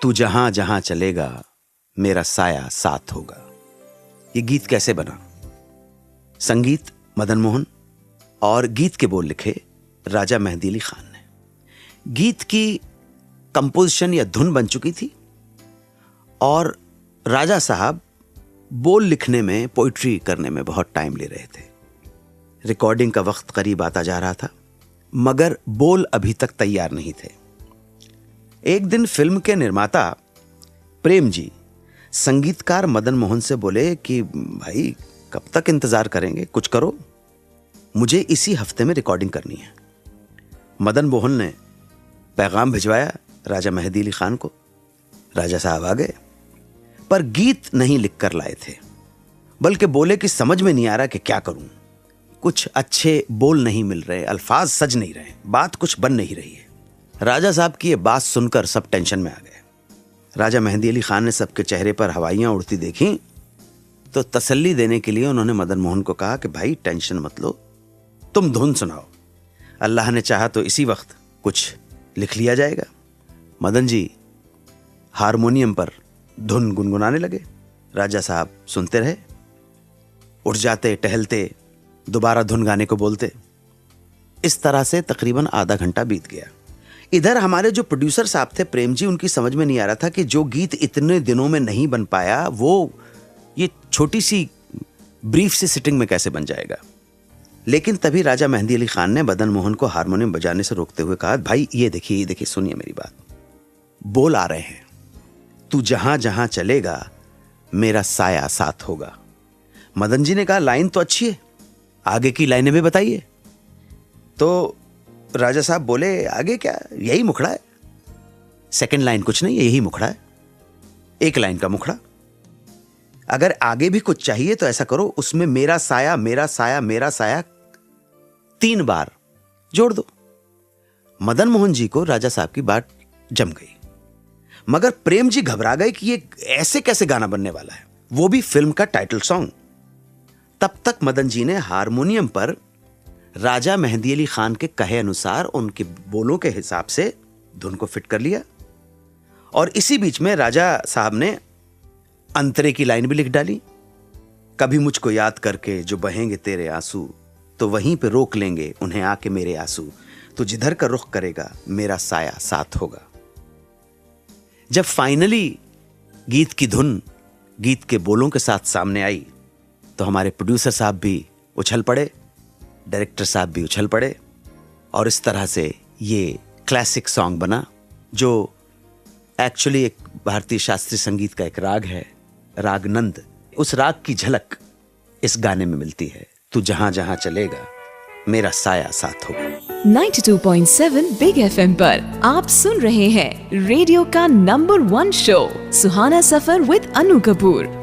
तू जहां जहां चलेगा मेरा साया साथ होगा। ये गीत कैसे बना? संगीत मदन मोहन और गीत के बोल लिखे राजा मेहंदी अली खान ने। गीत की कंपोजिशन या धुन बन चुकी थी और राजा साहब बोल लिखने में, पोइट्री करने में बहुत टाइम ले रहे थे। रिकॉर्डिंग का वक्त करीब आता जा रहा था मगर बोल अभी तक तैयार नहीं थे। एक दिन फिल्म के निर्माता प्रेम जी संगीतकार मदन मोहन से बोले कि भाई कब तक इंतजार करेंगे, कुछ करो, मुझे इसी हफ्ते में रिकॉर्डिंग करनी है। मदन मोहन ने पैगाम भिजवाया राजा मेहंदी अली खान को। राजा साहब आ गए पर गीत नहीं लिखकर लाए थे, बल्कि बोले कि समझ में नहीं आ रहा कि क्या करूं, कुछ अच्छे बोल नहीं मिल रहे, अल्फाज सज नहीं रहे, बात कुछ बन नहीं रही है। राजा साहब की ये बात सुनकर सब टेंशन में आ गए। राजा मेहंदी अली खान ने सबके चेहरे पर हवाइयां उड़ती देखी तो तसल्ली देने के लिए उन्होंने मदन मोहन को कहा कि भाई टेंशन मत लो, तुम धुन सुनाओ, अल्लाह ने चाहा तो इसी वक्त कुछ लिख लिया जाएगा। मदन जी हारमोनियम पर धुन गुनगुनाने लगे। राजा साहब सुनते रहे, उठ जाते, टहलते, दोबारा धुन गाने को बोलते। इस तरह से तकरीबन आधा घंटा बीत गया। इधर हमारे जो प्रोड्यूसर साहब थे प्रेम जी, उनकी समझ में नहीं आ रहा था कि जो गीत इतने दिनों में नहीं बन पाया वो ये छोटी सी ब्रीफ सी सिटिंग में कैसे बन जाएगा। लेकिन तभी राजा मेहंदी अली खान ने मदन मोहन को हारमोनियम बजाने से रोकते हुए कहा, भाई ये देखिए, सुनिए मेरी बात, बोल आ रहे हैं, तू जहां जहां चलेगा मेरा साया साथ होगा। मदन जी ने कहा लाइन तो अच्छी है, आगे की लाइनें भी बताइए। तो राजा साहब बोले आगे क्या, यही मुखड़ा है, सेकंड लाइन कुछ नहीं है, यही मुखड़ा है, एक लाइन का मुखड़ा। अगर आगे भी कुछ चाहिए तो ऐसा करो, उसमें मेरा साया मेरा साया मेरा साया 3 बार जोड़ दो। मदन मोहन जी को राजा साहब की बात जम गई, मगर प्रेम जी घबरा गए कि ये ऐसे कैसे गाना बनने वाला है, वो भी फिल्म का टाइटल सॉन्ग। तब तक मदन जी ने हारमोनियम पर राजा मेहंदी अली खान के कहे अनुसार उनके बोलों के हिसाब से धुन को फिट कर लिया और इसी बीच में राजा साहब ने अंतरे की लाइन भी लिख डाली, कभी मुझको याद करके जो बहेंगे तेरे आंसू, तो वहीं पे रोक लेंगे उन्हें आके मेरे आंसू, तो जिधर का रुख करेगा मेरा साया साथ होगा। जब फाइनली गीत की धुन गीत के बोलों के साथ सामने आई तो हमारे प्रोड्यूसर साहब भी उछल पड़े, डायरेक्टर साहब भी उछल पड़े और इस तरह से ये क्लासिक सॉन्ग बना, जो एक्चुअली एक भारतीय शास्त्रीय संगीत का एक राग है, राग नंद। उस राग की झलक इस गाने में मिलती है, तू जहां जहां चलेगा मेरा साया साथ होगा। 92.7 बिग FM पर आप सुन रहे हैं रेडियो का number 1 show Suhana suffer with Anu Kapoor.